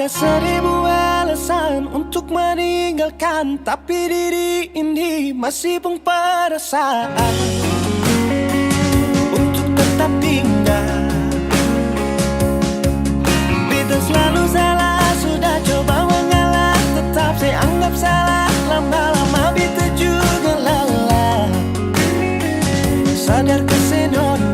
Ada seribu alasan untuk meninggalkan, tapi diri ini masih pun perasaan untuk tetap tinggal. Beta selalu salah, sudah coba mengalah, tetap saya anggap salah. Lama-lama beta juga lelah, sadar kesenona.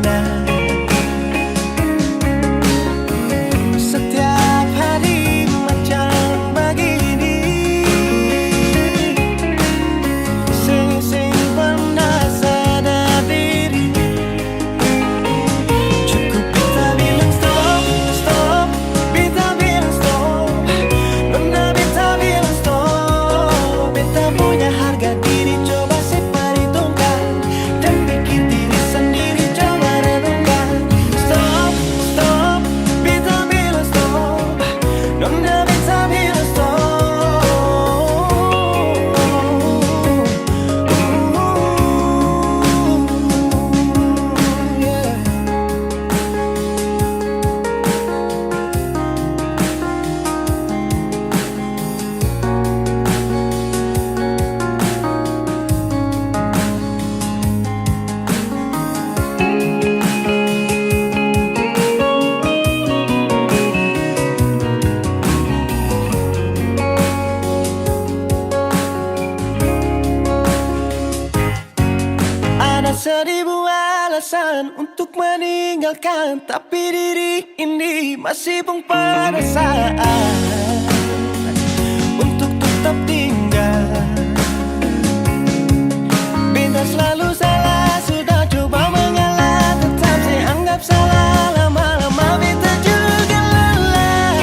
Setiap hari macam begini, sing pernah sadar diri. Cukup beta bilang stop, stop, beta bilang stop. Nona beta bilang stop. Beta punya harga diri, coba seperhitungkan dan pikir diri sendiri, coba renungkan. Stop, stop, beta bilang stop. Nona beta bilang stop. Yeah. Ada seribu alasan untuk meninggalkan, tapi diri ini masih pun perasaan untuk tetap tinggal. Beta selalu salah, sudah coba mengalah, tetap saya anggap salah. Lama-lama beta juga lelah,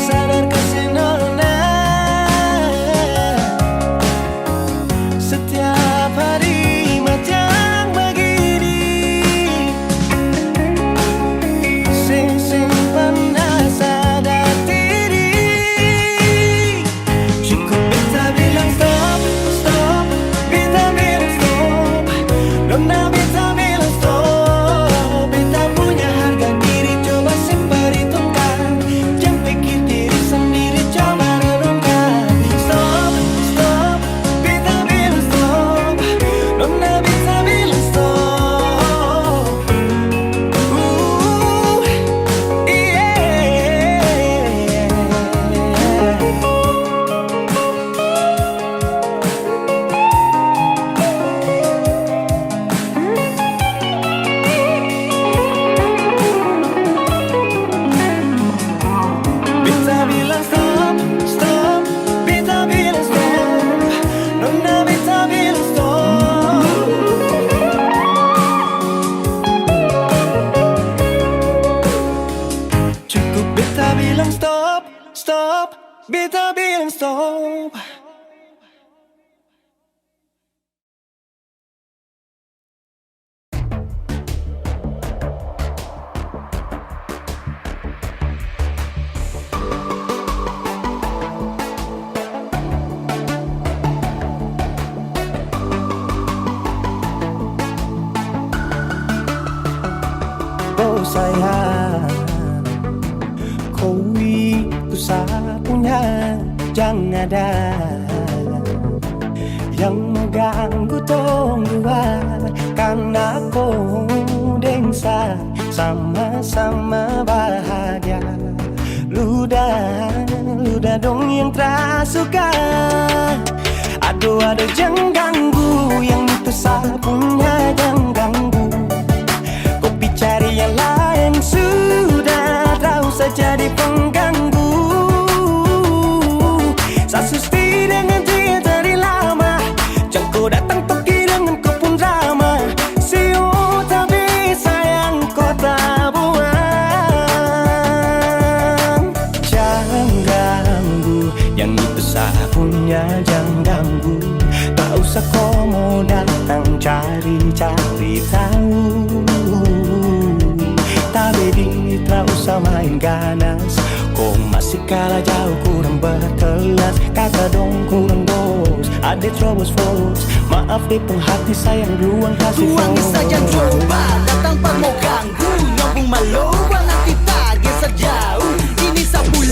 sadar kesenona. Setiap hari macam begini, sing pernah sadar diri. Cukup beta bilang stop, stop, beta bilang stop. Nona beta bilang stop. Beta punya harga diri, coba seperhitungkan, jangan pikir diri sendiri, coba renungkan. Stop, stop, beta bilang stop. Nona beta bilang stop. Beta bilang stop, stop, beta bilang stop. Nona beta bilang stop. Cukup beta bilang stop, stop, beta bilang stop. Oh sayang, kau itu sapunya, jangan ada yang mengganggu tong dua, karena kau dengsa sama-sama bahagia. Luda dong yang terasuka. Aduh ada jangan ganggu, yang itu sapunya jangan ganggu. Kopi cari yang lain, sudah tahu saja di pengganggu. Sasusti dengan dia dari lama, jangan kau datang pergi dengan kau pun drama. Siu tapi sayang kau tak buang. Jangan ganggu, yang itu sapunya jangan ganggu. Tak usah kau mau datang cari-cari tahu. Tapi tak usah main ganas, kau masih kalah jauh, kurang berkelas. Kata dong kurang dos, ada terobos fos. Maaf deh penghati sayang, ruang kasih fos. Tuangi saja coba, datang pak mau ganggu. Nyambung malu, nanti tak geser jauh. Ini sapu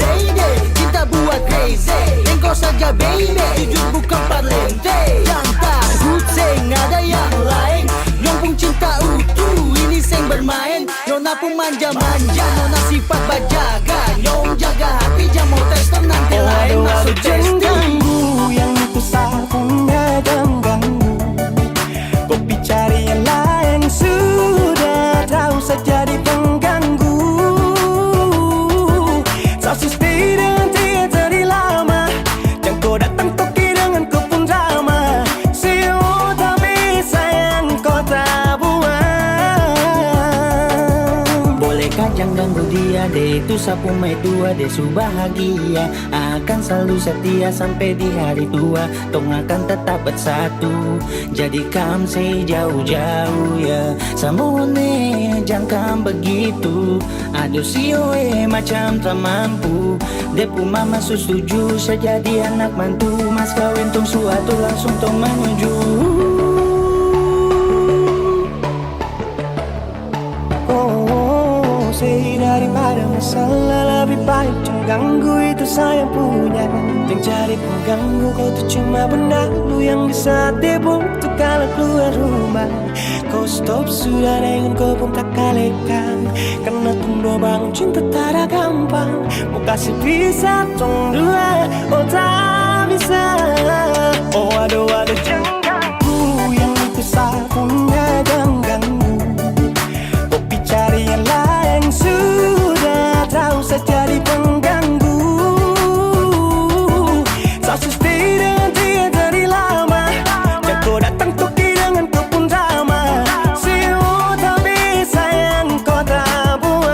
crazy. Engkau saja baby, jujur bukan parlente. Yang takut seng ada yang lain. Yang pun cinta utuh, ini seng bermain. Nona pun manja-manja, nona sifat bajaga. Nyong jaga hati, jangan mau tester nanti lain masuk testing. Ganggu yang itu sapunya jangan ganggu. Kopi cari yang lain, sudah tahu saja di pengganggu. Saksi stay dengan dia dari lama. Jangan kau datang toki dengan kau pun drama. See you tapi sayang kau tak buang. Bolehkah jangan ganggu dia, deh itu sapu mai tua, deh su bahagia. Akan selalu setia sampai di hari tua. Tong akan tetap bersatu. Jadi kam say jauh-jauh ya. Samone jangan begitu. Aduh sioe macam tak mampu. Depu mama setuju saja di anak mantu. Mas kawin tong suatu langsung tong menuju. Say daripada masalah lebih baik jangan ganggu, itu saya punya. Jangan cari pengganggu, kau tuh cuma benda lu yang bisa dibutuh kalau keluar rumah. Kau stop sudah dengan kau pun tak kalekan. Karena tunggu bangun cinta tak ada gampang. Mau kasih bisa tong dua, oh tak bisa. Oh aduh jangan ganggu, yang itu saya punya jangan ganggu. Kopi cari yang lain, sudah tahu saja di pengganggu. Saksi stay dengan dia dari lama. Jangan kau datang toki dengan kau pun drama. See you tapi sayang kau tak buang.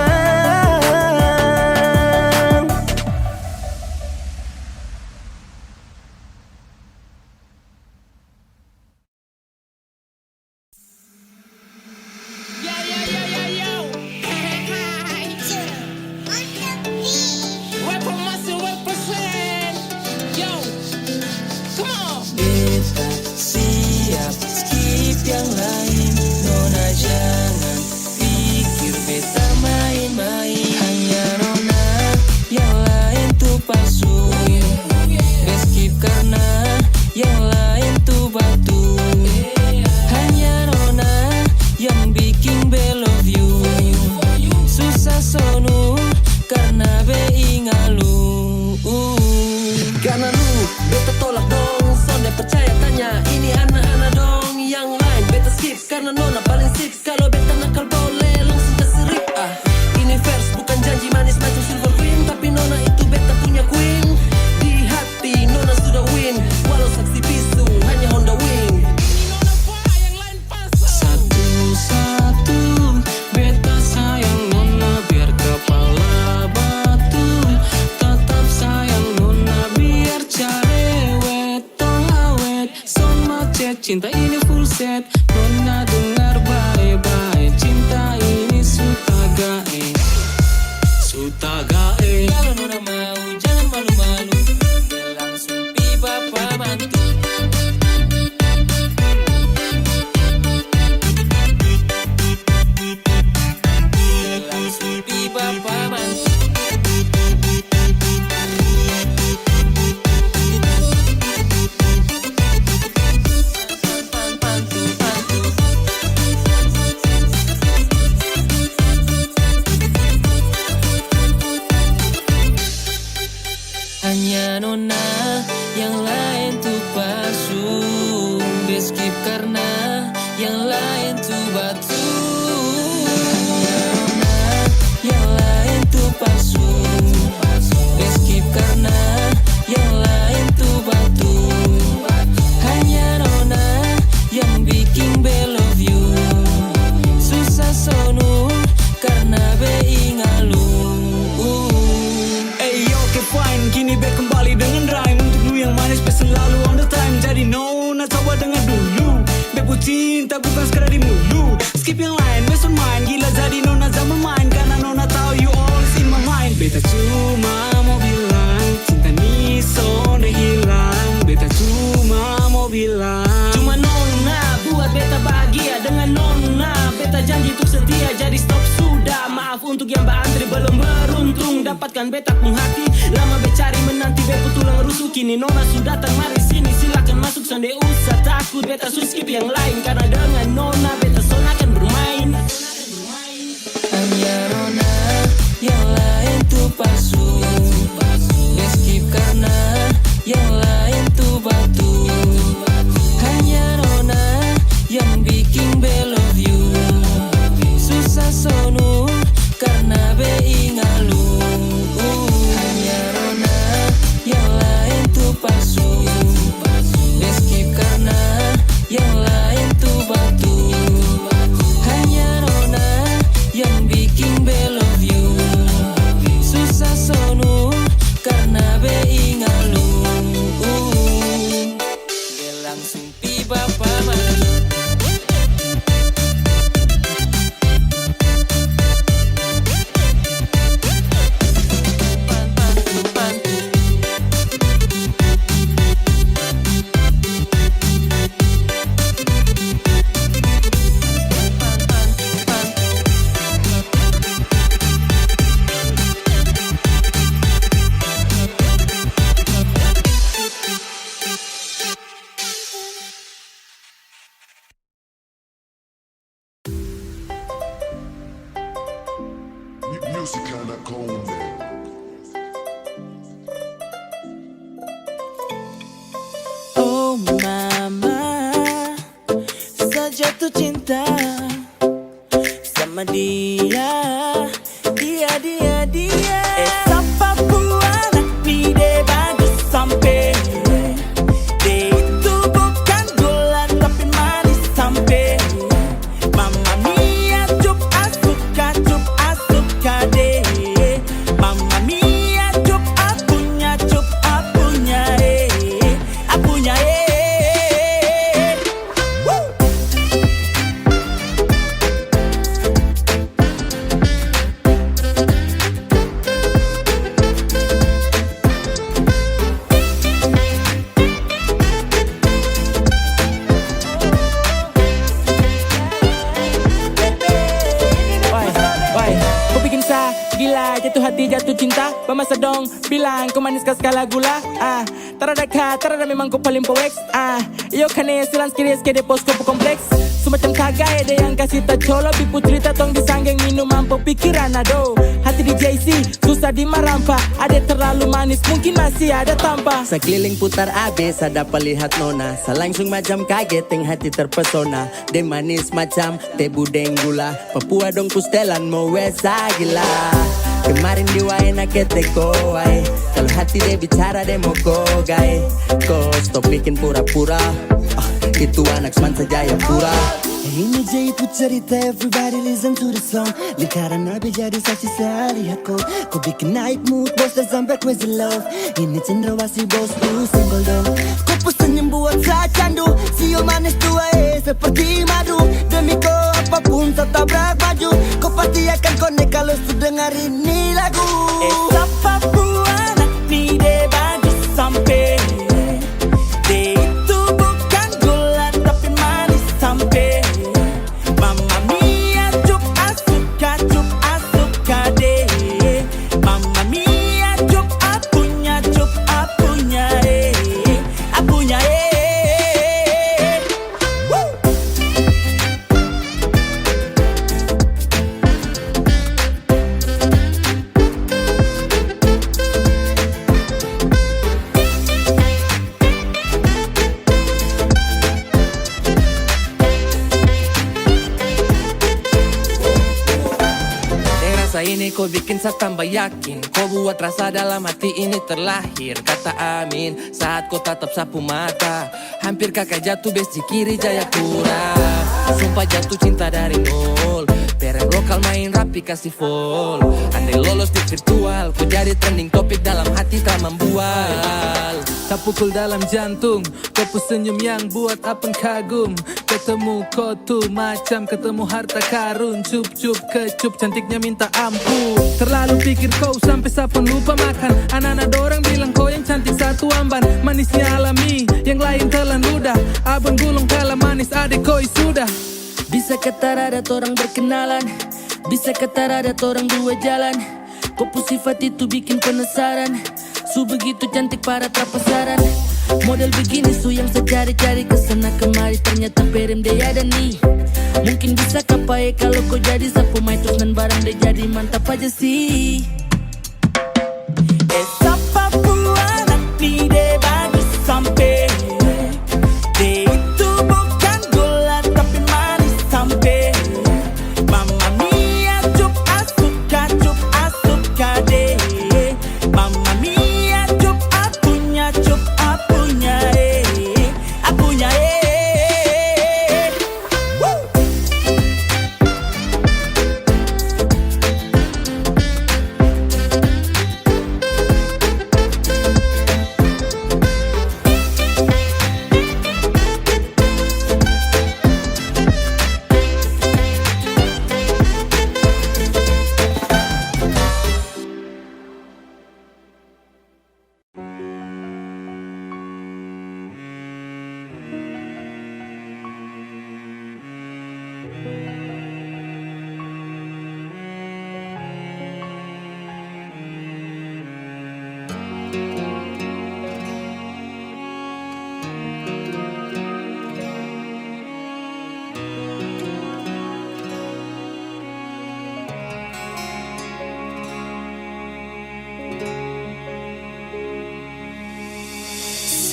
Beta siap skip yang lain. Nona jangan pikir beta main-main. Hanya nona yang lain tuh palsu. Skip karena yang lain tuh batu. Hanya nona yang bikin be love you. Susah sonu karena be ingalu. Karena lu beta tolak dong. Sonde percaya tanya ini anak-anak dong. Yang lain beta skip karena nona paling sip. Kalau beta nakal boleh langsung keserip. Ini verse bukan janji manis macam silver queen. Tapi nona itu beta punya queen. Di hati nona sudah win. Walau saksi bisu hanya Honda Wing. Satu-satu beta sayang nona biar kepala batu. Tetap sayang nona biar cerewet tong awet. Son macet cinta ini full set. Nona dengar baik-baik, cinta ini sutagae. Sutagae. Kalau nona mau jangan malu-malu. Langsung pi bapak mantu. Langsung pi bapak mantu. Hanya nona yang lain tuh palsu. Skip karena yang lain tuh batu. Hanya nona yang lain tuh palsu. Skip karena yang lain tuh batu. Hanya nona yang bikin be love you. Susah sonu karena be ingalu. Fine, kini be kembali dengan rhyme. Untuk lu yang manis be selalu on the time. Jadi nona coba dengar dulu. Be pu cinta bukan sekadar di mulu. Skip yang lain, be son main. Gila jadi nona zaman main. Karena nona tahu you always in my mind. Beta cuma mau bilang cinta ni sonde hilang. Beta cuma mau bilang Cuma nona buat beta bahagia dengan nona. Beta janji untuk setia, jadi stop sudah. Maaf untuk yang berantri belum beruntung dapatkan betak pung hati. Lama becari menanti bepu tulang rusuk. Kini nona sudah datang mari sini. Silakan masuk sonde usah takut. Beta skip yang lain karena dengan nona beta son akan bermain. Hanya nona yang lain tuh palsu. Skip karena yang lain tuh batu. Hanya nona yang bikin be love you. Susah sonu karena be ingalu. Hanya nona yang lain tuh palsu. Skip karena yang lain tuh batu. Hanya nona yang bikin be love you. Susah sonu karena be ingalu. Be langsung tiba paman. Music kinda cold, man. Oh mama, saya jatuh cinta sama dia. Siapa buat ni de bagus sampai. De itu bukan gula tapi manis sampai. Mama mia cup asuka de. Mama mia cup apunya apunya Woo! Kau bikin saya gila, jatuh hati, jatuh cinta. Bamasa dong, bilang kau manis kah skala gula. Tarada ka, tarada memang kau paling poeks. Iyo kane silang skiri skede pos kau kompleks. Semacam kagak ada yang kasih tak colo. Bipu cerita tong disanggeng minum mampu pikiran ado. Hati di JC, susah di marampa. Ada terlalu manis, mungkin masih ada tanpa. Sekeliling putar abis, ada pelihat nona. Langsung macam kaget, yang hati terpesona. De manis macam teh budeng gula. Papua dong pustelan mau wesa gila. Kemarin di waena keteko ay. Kalau hati de bicara de mau gogai. Kau stop bikin pura-pura. Itu anak semansa Jayapura. Ini Jayapura cerita, everybody listen to the song. Lingkaran nabi jadi saksi saya lihat kau. Kau bikin naik mood, bos dan sampai crazy love. Ini cendrawasih bos tuh senggol dong. Kau pesenyum buat saya candu. Sio manis tua seperti madu. Demi kau apapun tak tabrak baju. Kau pasti akan connect kalau sudah dengar ini lagu. Siapa buat ni de bagus sampai. De itu bukan gula tapi manis sampai. Mama mia cup asuka de. Mama mia cup apunya Woo! Rasa ini kau bikin saya tambah yakin. Kau buat rasa dalam hati ini terlahir. Kata amin saat kau tatap sapu mata. Hampir kakak jatuh bes di kiri Jayapura. Sumpah jatuh cinta dari nol. Pereng lokal main rapi kasih fall. Andai lolos di virtual, kau jadi trending topik dalam hati tak membual. Tak pukul dalam jantung, kau senyum yang buat apeng kagum. Ketemu kau tuh macam ketemu harta karun. Cup-cup kecup cantiknya minta ampun. Terlalu pikir kau sampai sapun lupa makan. Anak-anak dorang bilang kau yang cantik satu amban. Manisnya alami, yang lain telan ludah. Abang gulung kalah manis adik koi sudah. Bisa kata ada orang berkenalan. Bisa kata ada orang dua jalan. Kau pun sifat itu bikin penasaran. Su begitu cantik para tak pasaran. Model begini su yang saya cari-cari kesana kemari, ternyata perem dia ada nih. Mungkin bisa kapai kalau kau jadi sapu mai terus dan barang dia jadi mantap aja sih. Esa Papua nanti deh bagus sampai. Dia itu bukan gula tapi manis sampai. Mamma mia cup asuka deh. Mamma mia cup apunya apunya Woo!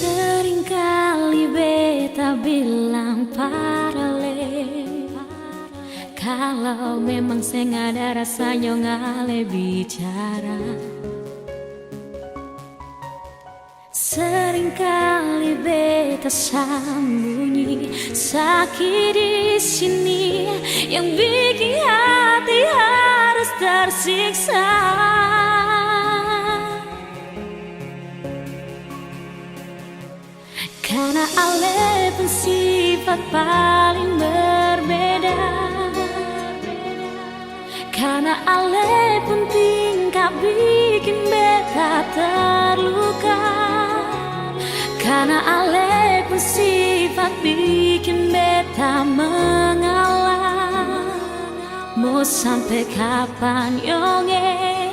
Seringkali beta bilang paralel, kalau memang saya nggak ada rasanya ngale bicara. Seringkali beta sembunyi sakit di sini yang bikin hati harus tersiksa. Karena ale pun sifat paling berbeda. Karena ale pun tingkah bikin beta terluka. Karena ale pun sifat bikin beta mengalah. Mau sampai kapan yonge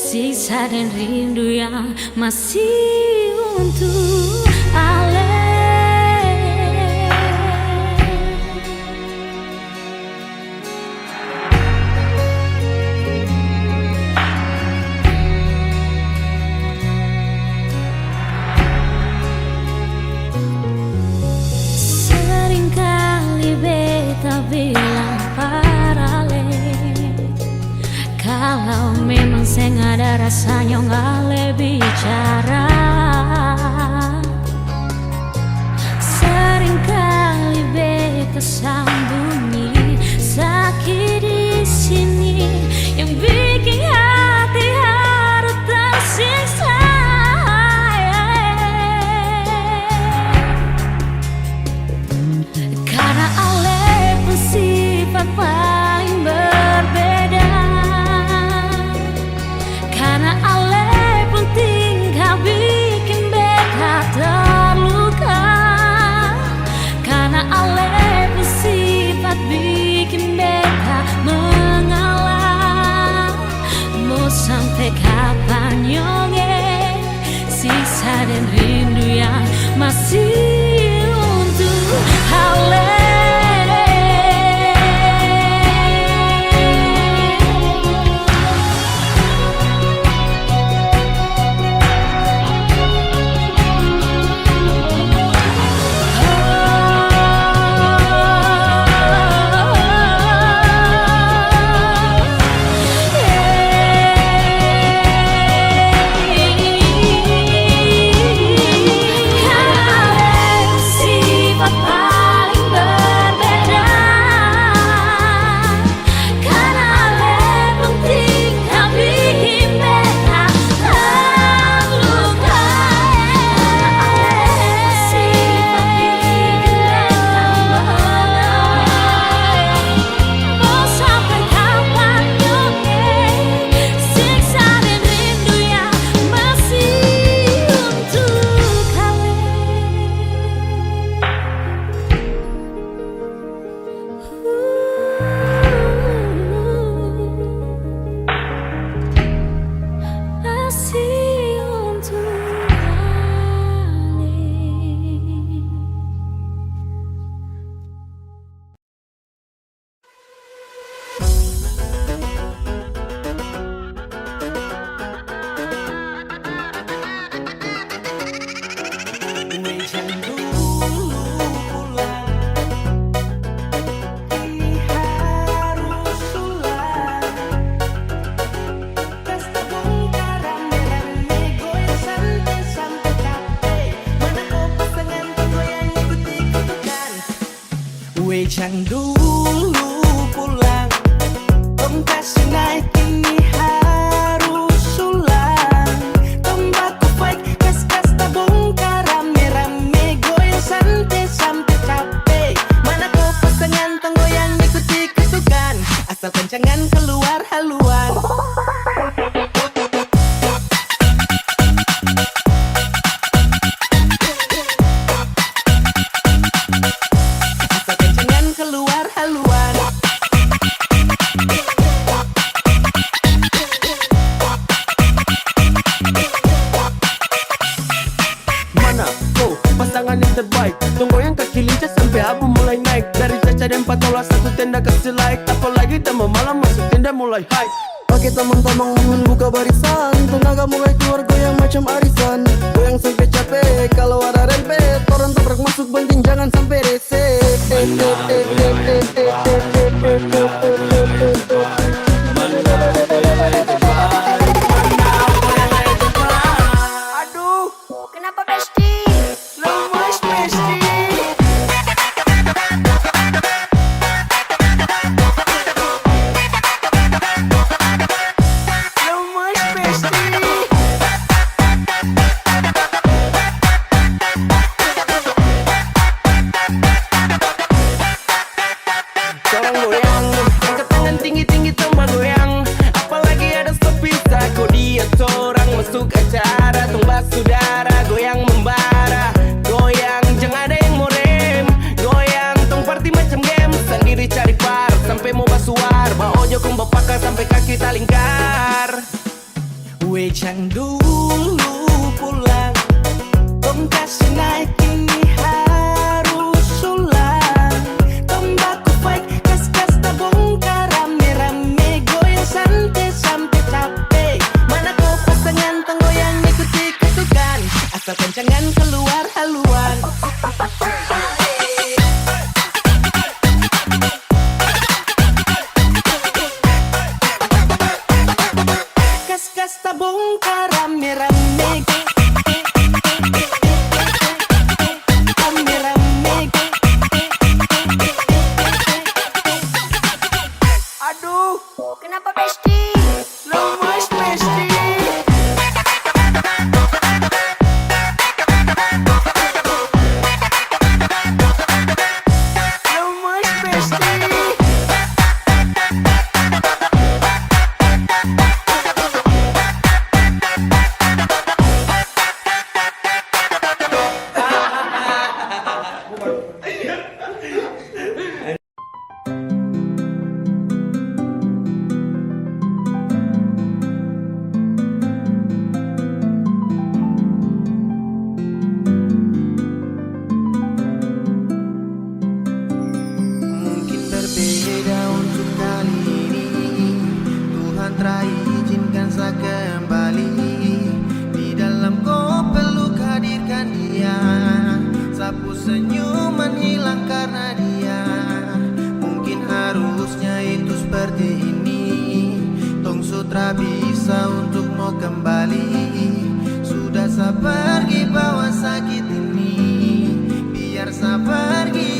siksa dan rindu yang masih untuk ale. Seringkali beta bilang paralel, kalau memang saya nggak ada rasanya ngale bicara. Seringkali beta sembunyi sakit di sini yang bikin hati harus tersiksa. Karena ale pun sifat paling berbeda. Karena ale pun Wejang dulu pulang, tong kasih naik ini harus ulang. Tombak fight, kas-kas tabung rame-rame, goyang santai sampai capek. Mana kau pasangan tong goyang ikuti ketukan, asal kencangan keluar haluan. Keluar haluan. Mana kau pasangan yang terbaik? Tunggu yang kaki lincah sampai abu mulai naik. Dari caca dan patola satu tenda kasih like. Apalagi tambah malam masuk tenda mulai high. Oke teman-teman buka barisan, tenaga mulai keluar goyang macam arisan. Goyang sampai capek, kalau ada rempet orang tabrak masuk banting jangan sampai rese. Aduh, Kenapa Besti? lemas Besti. Lemas Besti. Seorang goyang, angkat tangan tinggi-tinggi tambah goyang. Apalagi ada sepisa kok dia seorang masuk acara. Tumbas saudara, goyang membara. Goyang, jangan ada yang mau rem. Goyang, tong party macam game. Sendiri cari par, sampai mau basuar. Bawa ojo kong bapakar sampai kaki tak lingkar. Wejang dulu pulang, tong kasih naik ini harus ulang. Tombak fight, kas-kas tabung rame-rame, goyang santai sampai capek. Mana kau pasangan tong goyang ikuti ketukan, asal kencangan keluar haluan. Kas-kas tabung rame-rame, rame-rame. Aduh, Kenapa Besti? lemas Besti. Lemas Besti. Mungkin berbeda untuk kali ini, Tuhan telah izinkan saya kembali. Di dalam kau peluk hadirkan dia, sapu senyuman hilang karena dia. Mungkin harusnya itu seperti ini, tong sutra bisa untuk mau kembali. Sudah saya pergi bawa sakit ini, biar saya pergi.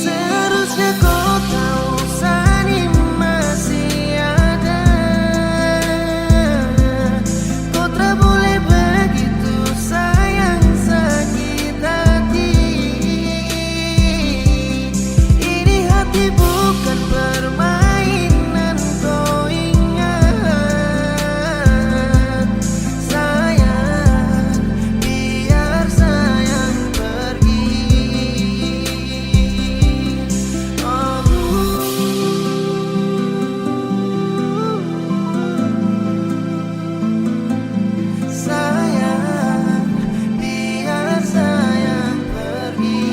Seharusnya kau tahu Sani masih ada. Kau tak boleh begitu sayang sakit hati. Ini hati bukan permainan, kau ingat. Sayang, biar sayang pergi. Sayang, biar sayang pergi.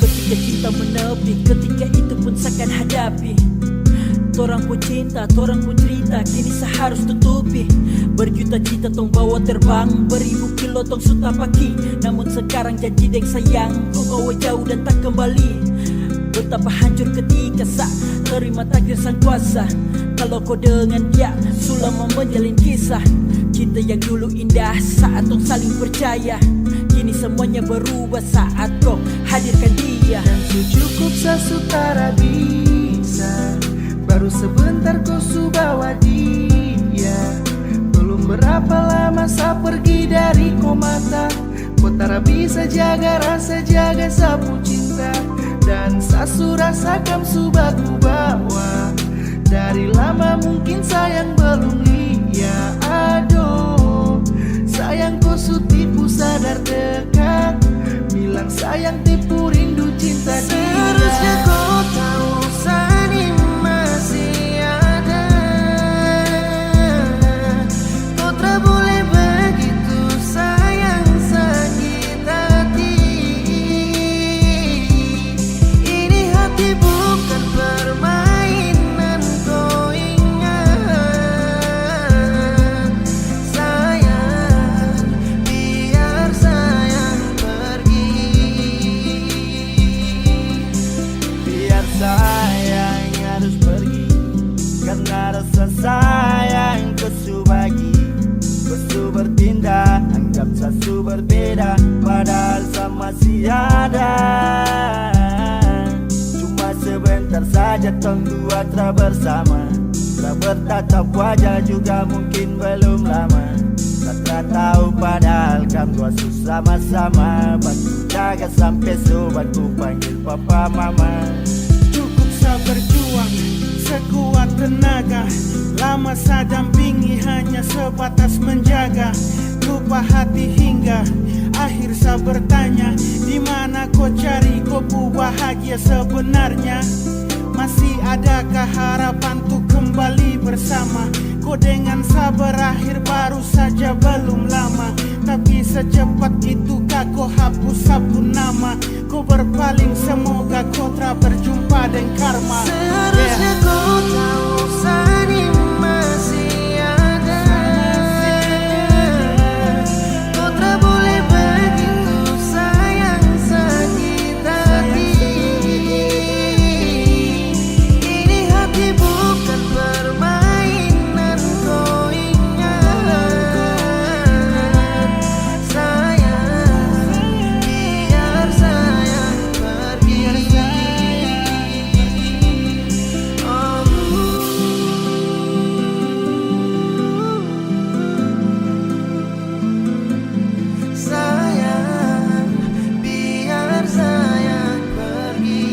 Ketika cinta menepi, ketika itu pun seakan hadapi. Torang pun cinta, torang pun cerita, kini seharus tutupi. Berjuta cita tong bawa terbang, beribu kilo tong suta paki. Namun sekarang janji dek sayang, kau bawa jauh dan tak kembali. Betapa hancur ketika sak terima takdir sang kuasa. Kalau kau dengan dia sulam menjalin kisah cinta yang dulu indah saat tong saling percaya. Kini semuanya berubah saat kau hadirkan dia. Dan cukup sesutara bisa. Baru sebentar kau su bawa dia. Belum berapa lama saya pergi dari kau mata. Kau tak bisa jaga rasa, jaga sapu cinta. Dan saya su rasakan su baku bawa. Dari lama mungkin sayang belum lihat. Aduh, sayang kau su tipu sadar dekat. Bilang sayang tipu rindu cinta dia. Seharusnya kau tahu Sani masih ada. Kau tak boleh begitu sayang sakit hati. Ini hati bukan permainan, kau ingat. Sayang, biar sayang pergi. Biar sayang harus pergi. Karena rasa sayang kau su bagi. Kau su bertindak, anggap saya su berbeda. Padahal saya masih ada. Cuma sebentar saja tong dua telah bersama. Telah bertatap wajah juga mungkin belum lama. Tak tahu padahal kan dua su sama-sama. Bantu jaga sampai sobat ku panggil papa mama. Cukup saya berjuang sekuat tenaga. Lama saya dampingi hanya sebatas menjaga. Lupa hati hingga akhir saya bertanya, di mana kau cari kau bahagia sebenarnya? Masih adakah harapan untuk kembali bersama? Kau dengan saya berakhir baru saja belum lama. Tapi secepat itukah kau hapus sapu nama? Kau berpaling semoga kau tak berjumpa dengan karma. Seharusnya kau tahu Sani masih ada. Kau tak boleh begitu sayang sakit hati. Ini hati bukan permainan, kau ingat. Sayang, biar sayang pergi. Sayang, biar sayang pergi.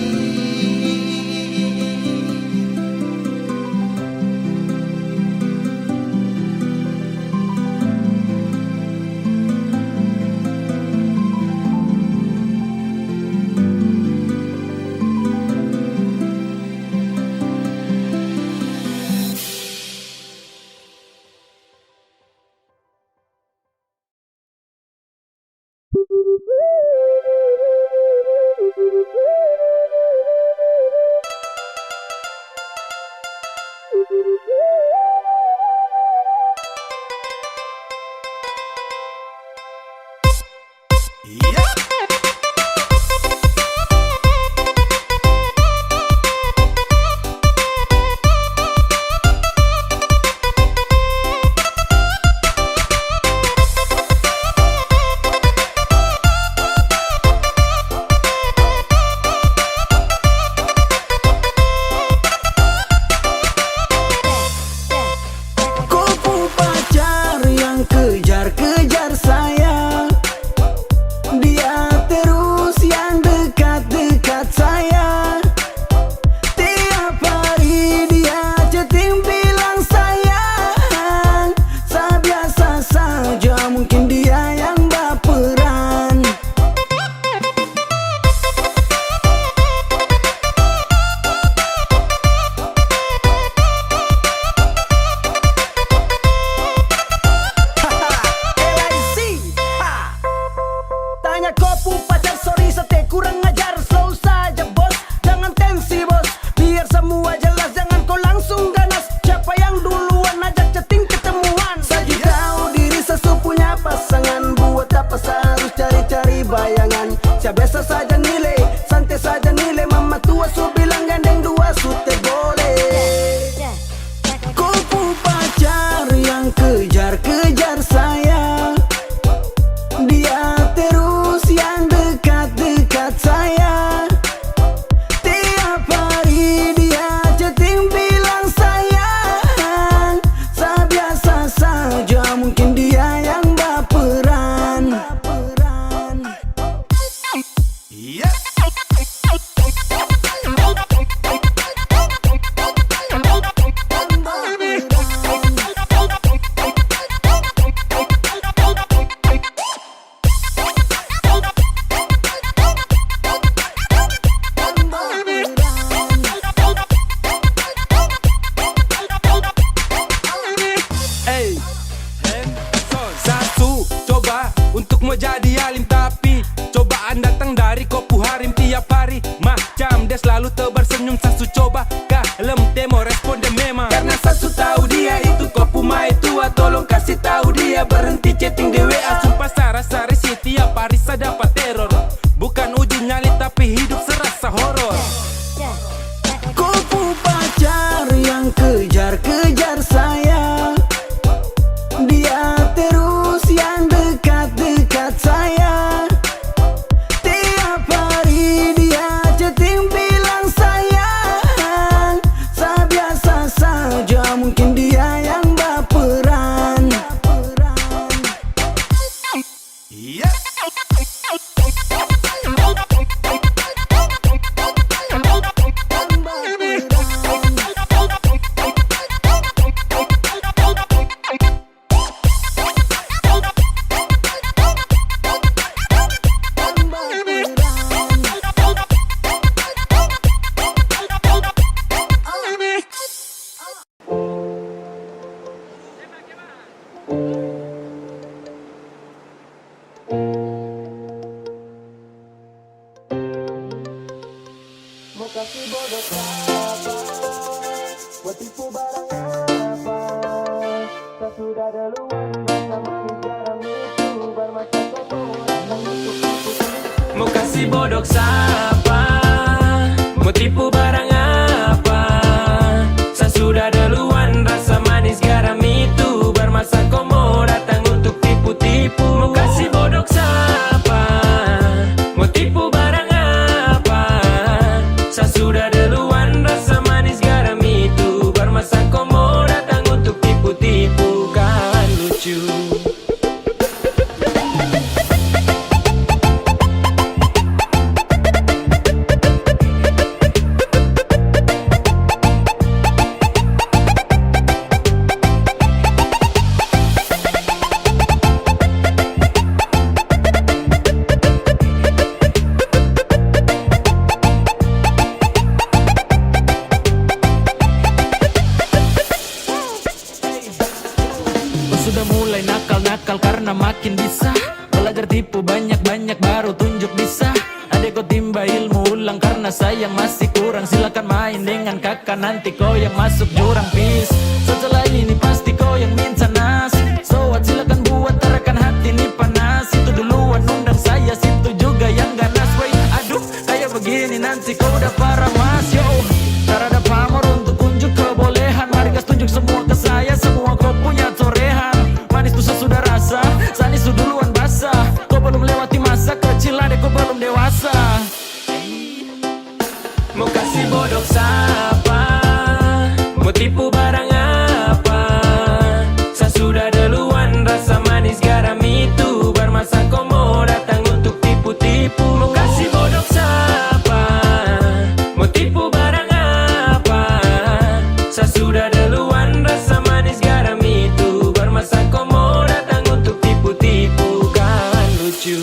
Kupu pacar yang kejar-kejar saya. Dia terus yang dekat-dekat saya. Tiap hari dia chatting bilang sayang. Saya biasa saja, mungkin dia yang baperan. LIC, tanya kopu pacar, sorry sete kurang ajar. Slow saja bos, jangan tensi bos. Biar semua jelas, jangan kau langsung ganas. Siapa yang duluan ajak chatting ketemuan? Saya juga tahu diri sesu punya pasangan. Buat apa saya harus cari-cari bayangan? Saya biasa saja nilai, santai saja nilai. Mama tua su bilang gandeng dua su teh boleh. Kupu pacar yang kejar-kejar saya. Dia terus Mau kasih bodoh apa? Buat tipu barang apa? Tak sudah duluan rasa manis garam itu bermata Mau kasih bodoh siapa? Mau tipu barang apa? Saya sudah duluan rasa manis garam itu bermasa kau mau datang untuk tipu-tipu. Mau kasih bodoh siapa? Mau tipu barang apa? Saya sudah duluan rasa manis garam itu bermasa kau mau datang untuk tipu-tipu. Kan lucu. Kau sudah mulai nakal-nakal karena makin bisa belajar tipu banyak-banyak baru tunjuk bisa. Adek kau timba ilmu ulang karena sayang masih kurang. Silakan main dengan kakak nanti kau yang masuk jurang pis. Setelah ini pasti kau yang minta nas. So what silakan buat terakan hati ini panas. Itu duluan undang saya situ juga yang ganas. Wait aduh kayak begini nanti kau udah parah mas yo. Cara ada pamor untuk unjuk kebolehan. Mari gas tunjuk semua ke saya. Semua kau punya torehan. Manis tuh sudah rasa. Sanis tuh duluan basah. Kau belum lewati masa kecil adek kau belum dewasa. Mau kasih bodoh siapa? Mau tipu barang apa? Saya sudah duluan rasa manis garam itu bermasa kau mau datang untuk tipu-tipu. Mau kasih bodoh siapa? Mau tipu barang apa? Saya sudah duluan rasa manis garam itu bermasa kau mau datang untuk tipu-tipu. Kan lucu.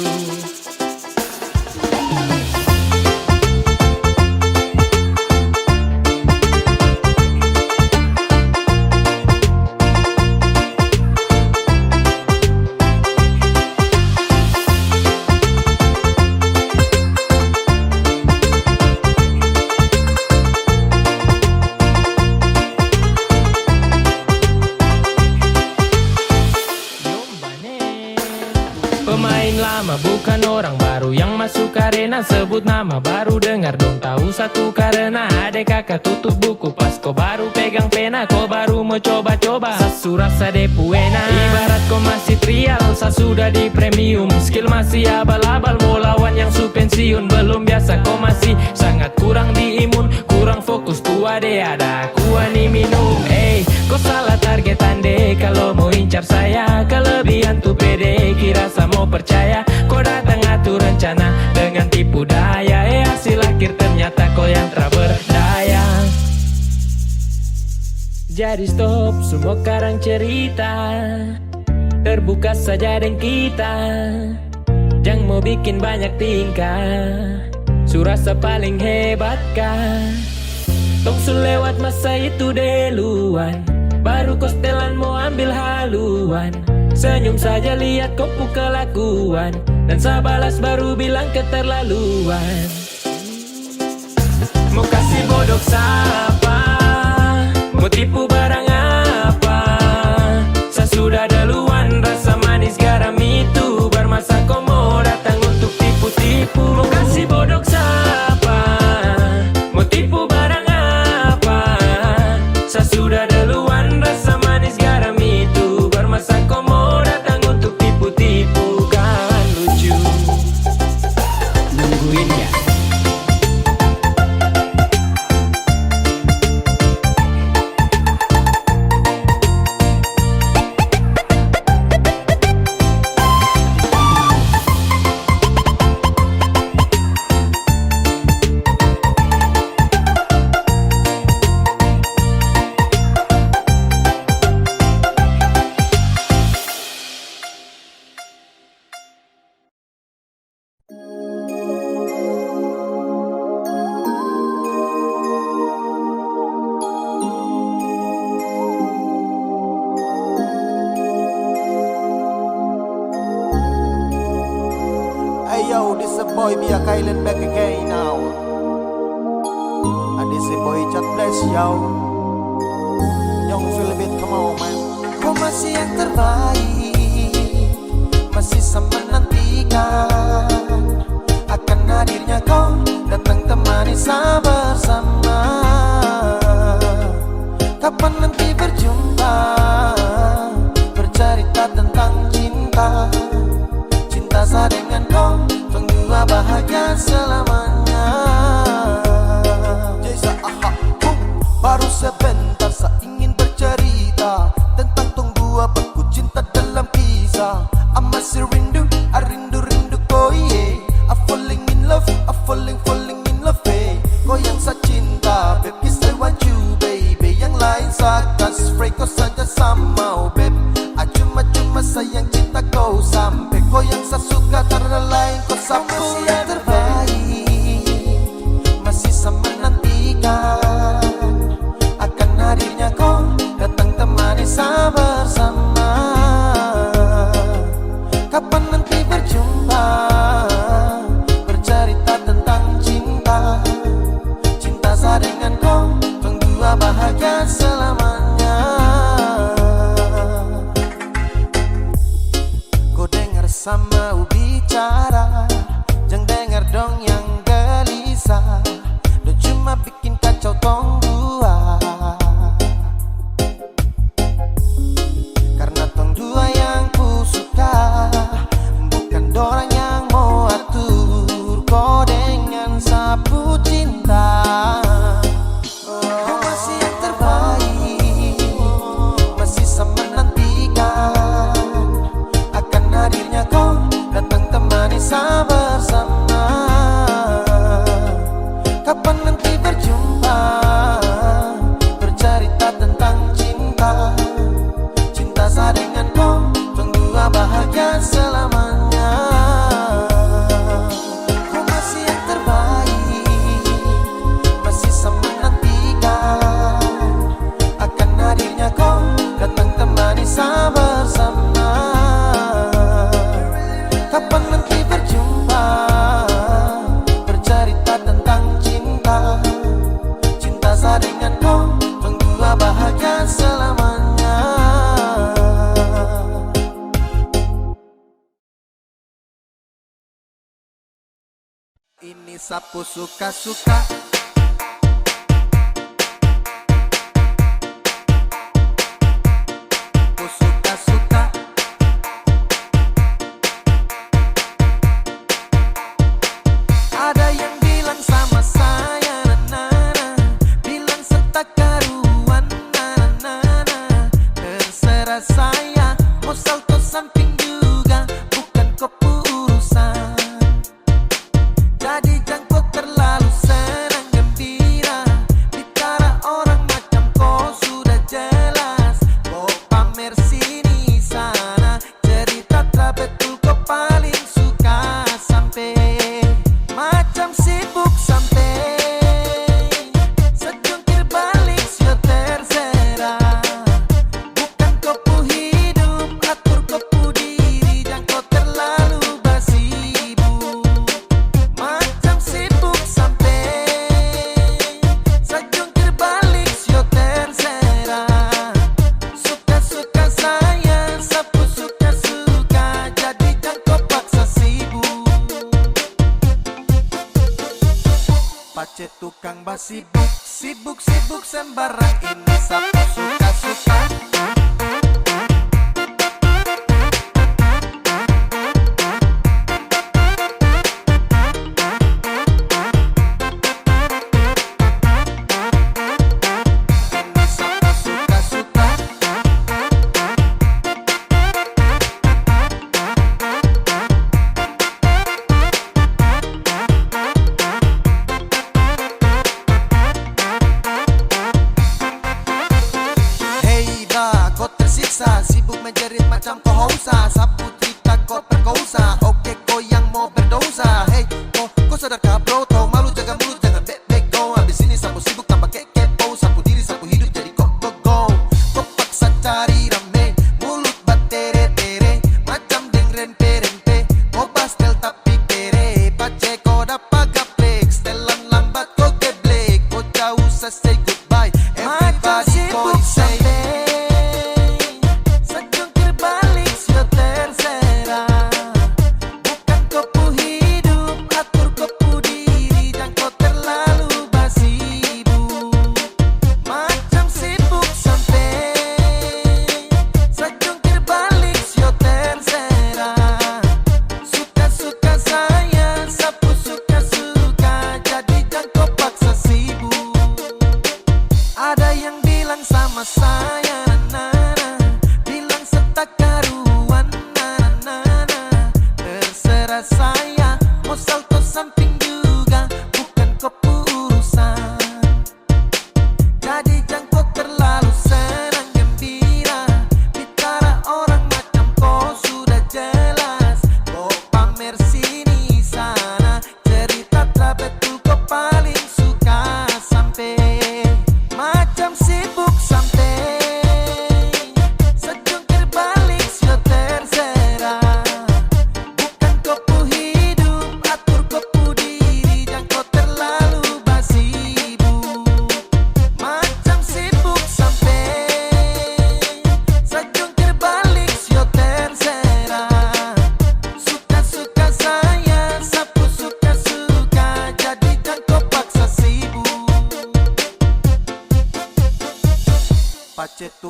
Pemain lama bukan orang baru yang masuk arena. Sebut nama baru dengar dong tahu satu karena adek kakak tutup buku pas kau baru pegang pena. Kau baru mau coba-coba sasu rasa depuena. Ibarat kau masih trial saya sudah di premium. Skill masih abal-abal mau lawan yang su pensiun. Belum biasa kau masih sangat kurang di imun. Kurang fokus tua deh ada aku nih minum. Kau salah targetan deh kalau mau incar saya. Kelebihan tuh pede kira saya mau percaya. Kau datang atur rencana dengan tipu daya. Hasil akhir ternyata kau yang tak berdaya. Jadi stop semua karang cerita. Terbuka saja dengan kita. Jangan mau bikin banyak tingkah. Surasa paling hebat kah? Tong su lewat masa itu duluan. Baru kau setelan mau ambil haluan. Senyum saja lihat kau kelakuan. Dan saya balas baru bilang keterlaluan. Mau kasih bodoh siapa? Mau tipu barang apa? Saya sudah duluan rasa manis garam itu bermasa kau mau datang untuk tipu-tipu. Mau kasih bodoh siapa? Mau tipu barang apa? Saya sudah duluan rasa manis garam itu bermasa kau mau datang untuk tipu-tipu. Kan lucu. Nungguin ya. yo, this a boy be a Kylan back again now. And this a boy chat bless yo. Young Philip, come on man. Kau masih yang terbaik, masih sama nantikan akan hadirnya kau datang temani saya bersama. Kapan nanti berjumpa, bercerita tentang cinta. Cinta saya dengan kau, berdua bahagia selamanya. Jasa aha, baru sebentar saya ingin bercerita tentang tong dua bangku cinta dalam kisah. I masih rindu, I rindu kau yeah. I falling in love, I falling in love eh. Kau yang saya cinta, babe, yes I want you baby. Yang lain saya kasih free, kau saja sama oh babe. Cuma sayang cinta kau sampai. Kau yang saya suka, karena lain kau sampai. Masih yang terbaik, masih sama nantikan akan hadirnya kau datang temani saya bersama. Kapan nanti berjumpa, bercerita tentang cinta. Cinta saya dengan kau, berdua bahagia selamanya. Kau dengar sama bicara, jangan dengar dong yang gelisah. Dan cuma bikin kacau tong dua. Karena tong dua yang ku suka, bukan dorang yang mau atur. Kau dengan sapu cinta. Kau masih yang terbaik, masih sama nantikan akan hadirnya kau datang temani saya bersama. Kapan nanti berjumpa, bercerita tentang cinta. Cinta saya dengan kau, berdua bahagia selamanya. Kau masih yang terbaik, masih sama nantikan akan hadirnya kau datang temani saya bersama. Kapan nanti berjumpa, bercerita tentang cinta. Cinta saya dengan kau, berdua bahagia selamanya. Ini sapu suka-suka. Sapu suka-suka. Ada yang bilang sama saya na-na-na, bilang setak karuan na-na-na. Terserah saya, mau salto samping juga, bukan kau urusan. Jadi jangan kau terlalu senang gembira, bicara orang macam kau sudah jelas. Kau pamer sini sana, cerita tak betul kau paling suka. Sampai macam sibuk sampai sejungkir balik sio terserah. Bukan kau pu hidup, atur kau pu diri, jangan kau terlalu bersibuk. Macam sibuk sampai sejungkir balik sio terserah. Suka-suka saya, sapu suka-suka, jadi jangan kau paksa sibuk. Pace tukang basibuk, sibuk-sibuk sembarang, ini sapu suka-suka. Ini sapu suka-suka. Hey dah, kau tersiksa, sibuk menjerit macam kau hausa. Sapu cerita kau perkosa, oke kau yang mau berdosa. Hey, kau sadarkah bro, tau malu jaga mulut, jangan bek-bek kau. Abis ini sapu sibuk tambah kepo, sapu diri, sapu hidup jadi kok go. Kau paksa cari rame, mulut bat tere-tere, macam deng rempe-rempe. Kau pastel tapi kere,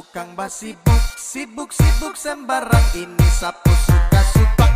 tukang basibuk, sibuk sembarang ini sapu suka-suka.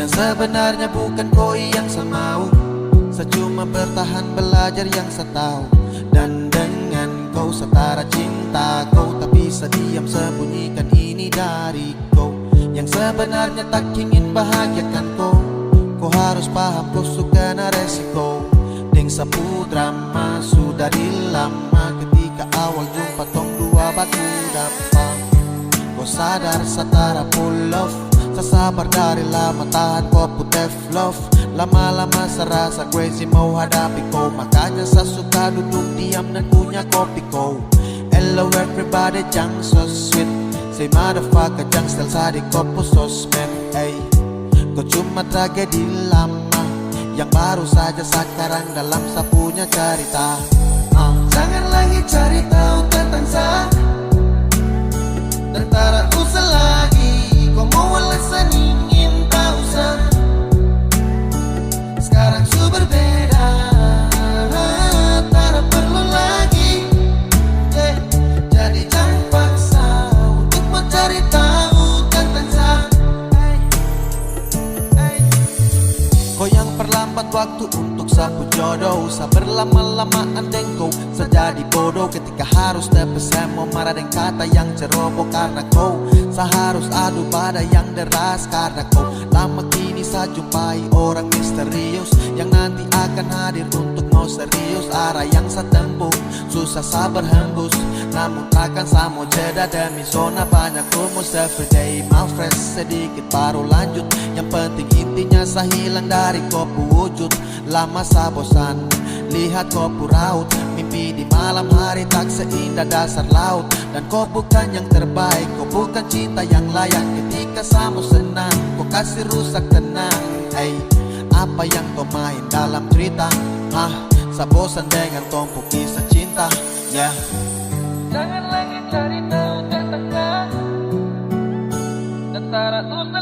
Dan sebenarnya bukan koi yang saya mau, saya cuma bertahan belajar yang saya tahu. Dan dengan kau setara cinta kau, tak bisa diam sembunyikan ini dari kau. Yang sebenarnya tak ingin bahagiakan kau, kau harus paham kau suka na resiko. Deng sapu drama sudah dilama, ketika awal jumpa tong dua batu dampang. Kau sadar setara full love, sabar dari lama tahan kau putih love. Lama-lama serasa crazy mau hadapi kau, makanya saya suka duduk diam dan punya kopi kau. Hello everybody, jang so sweet, say motherfucker jang style sadi kopo sosmed. Hey, kau cuma tragedi lama yang baru saja sekarang dalam saya punya cerita. Jangan lagi cari tahu tentang saya, dan tak usah lagi kau mau alasan ingin tak usah. Sekarang su berbeda, tak perlu lagi, jadi jangan paksa untuk mencari tahu tentang saya. Kau yang perlambat waktu untuk sapu jodoh, saya berlama-lamaan dan kau sejadi bodoh. Ketika harus terpesat mau marah dengan kata yang ceroboh, karena kau seharus adu pada yang deras. Karena kau lama kini saya jumpai orang misterius yang nanti akan hadir untuk mau serius. Arah yang saya tempuh susah sabar hembus, namun takkan saya mau jeda demi zona banyak rumus. Everyday my fresh sedikit baru lanjut, yang penting intinya saya hilang dari kopu wujud. Lama saya bosan lihat kopu raut, mimpi di malam hari tak seindah dasar laut. Dan kau bukan yang terbaik, kau bukan cinta yang layak. Ketika saya mau senang, kau kasih rusak tenang. Hey, apa yang kau main dalam cerita? Saya bosan dengan tumpuk kisah cinta. Yeah. Jangan lagi cari tahu tentang dan tak usah